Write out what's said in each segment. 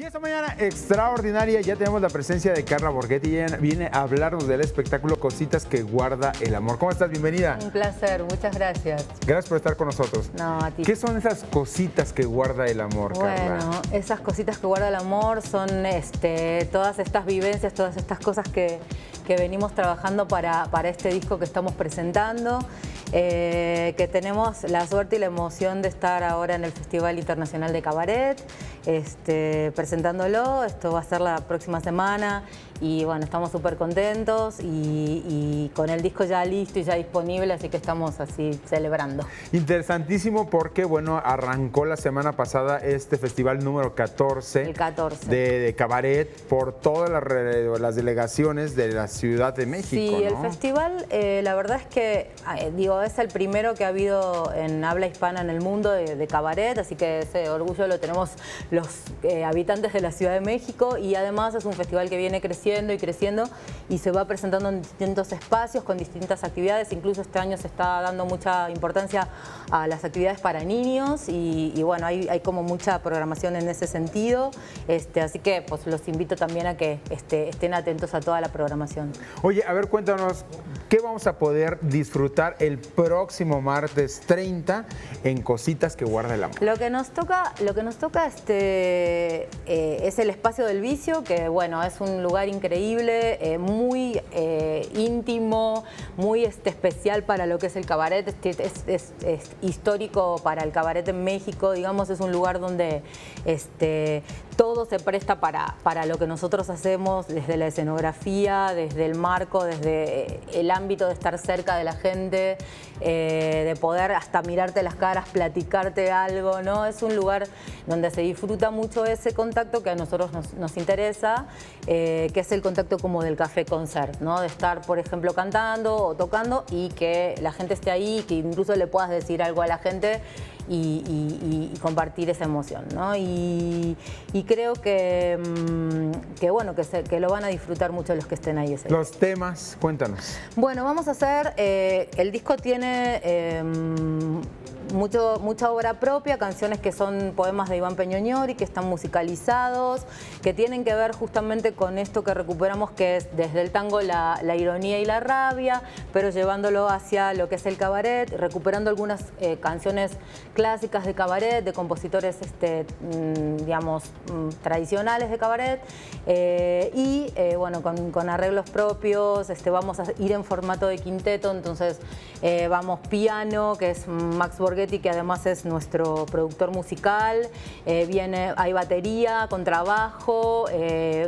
esta mañana extraordinaria ya tenemos la presencia de Carla Borghetti. Ella viene a hablarnos del espectáculo Cositas que guarda el amor. ¿Cómo estás? Bienvenida. Un placer, muchas gracias. Gracias por estar con nosotros. No, a ti. ¿Qué son esas cositas que guarda el amor, Carla? Bueno, esas cositas que guarda el amor son todas estas vivencias, todas estas cosas que venimos trabajando para este disco que estamos presentando. Que tenemos la suerte y la emoción de estar ahora en el Festival Internacional de Cabaret, presentándolo. Esto va a ser la próxima semana y bueno, estamos súper contentos y con el disco ya listo y ya disponible, así que estamos así celebrando. Interesantísimo porque, bueno, arrancó la semana pasada este festival número 14, el 14. de Cabaret por todas las delegaciones de la Ciudad de México, Sí, ¿no? el festival, la verdad es que, es el primero que ha habido en habla hispana en el mundo de Cabaret, así que ese orgullo lo tenemos los habitantes de la Ciudad de México y además es un festival que viene creciendo y se va presentando en distintos espacios con distintas actividades. Incluso este año se está dando mucha importancia a las actividades para niños y bueno, hay como mucha programación en ese sentido, así que pues los invito también a que estén atentos a toda la programación. Oye, a ver, cuéntanos, ¿qué vamos a poder disfrutar el próximo martes 30 en Cositas que guarda el amor? Lo que nos toca es el Espacio del Vicio, que bueno, es un lugar increíble, muy íntimo, muy especial para lo que es el cabaret. Es histórico para el cabaret en México, digamos, es un lugar donde todo se presta para lo que nosotros hacemos, desde la escenografía, desde el marco, desde el ámbito de estar cerca de la gente, de poder hasta mirarte las caras, platicarte algo, ¿no? Es un lugar donde se disfruta mucho ese contacto que a nosotros nos interesa, que es el contacto como del café concert, ¿no? De estar, por ejemplo, cantando o tocando y que la gente esté ahí, que incluso le puedas decir algo a la gente y compartir esa emoción, ¿no? Y creo que lo van a disfrutar mucho los que estén ahí ese día. Los temas, cuéntanos. Bueno, vamos a hacer, el disco tiene mucha obra propia, canciones que son poemas de Iván Peñoñori, que están musicalizados, que tienen que ver justamente con esto que recuperamos, que es desde el tango la ironía y la rabia, pero llevándolo hacia lo que es el cabaret, recuperando algunas canciones clásicas de cabaret, de compositores, digamos, tradicionales de cabaret, bueno, con arreglos propios. Vamos a ir en formato de quinteto, entonces vamos piano, que es Max Borghetti, que además es nuestro productor musical, hay batería, contrabajo,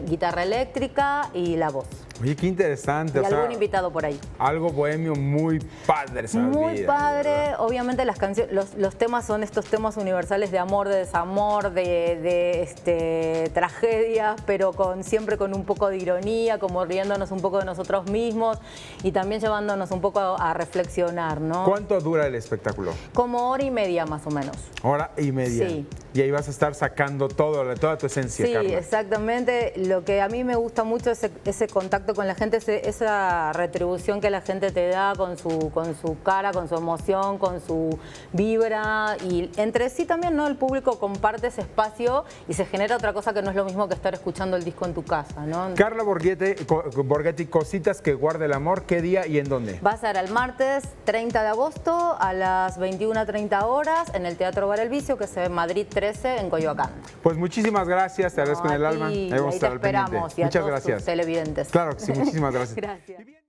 guitarra eléctrica y la voz. Oye, qué interesante. Y algún invitado por ahí. Algo bohemio muy padre. Muy padre. ¿Verdad? Obviamente las canciones, los temas son estos temas universales de amor, de desamor, de tragedias, pero siempre con un poco de ironía, como riéndonos un poco de nosotros mismos y también llevándonos un poco a reflexionar, ¿no? ¿Cuánto dura el espectáculo? Como hora y media más o menos. Hora y media. Sí. Y ahí vas a estar sacando toda tu esencia, sí, Carla. Exactamente. Lo que a mí me gusta mucho es ese contacto con la gente, esa retribución que la gente te da con su cara, con su emoción, con su vibra, y entre sí también, ¿no? El público comparte ese espacio y se genera otra cosa que no es lo mismo que estar escuchando el disco en tu casa, ¿no? Carla Borghetti, Cositas que guarda el amor, ¿qué día y en dónde? Va a ser el martes 30 de agosto a las 21:30 horas en el Teatro Bar El Vicio, que se ve en Madrid 13, en Coyoacán. Pues muchísimas gracias, te agradezco en el alma. Ahí te esperamos y a Muchas todos gracias. tus televidentes. Claro que sí, muchísimas gracias. Gracias.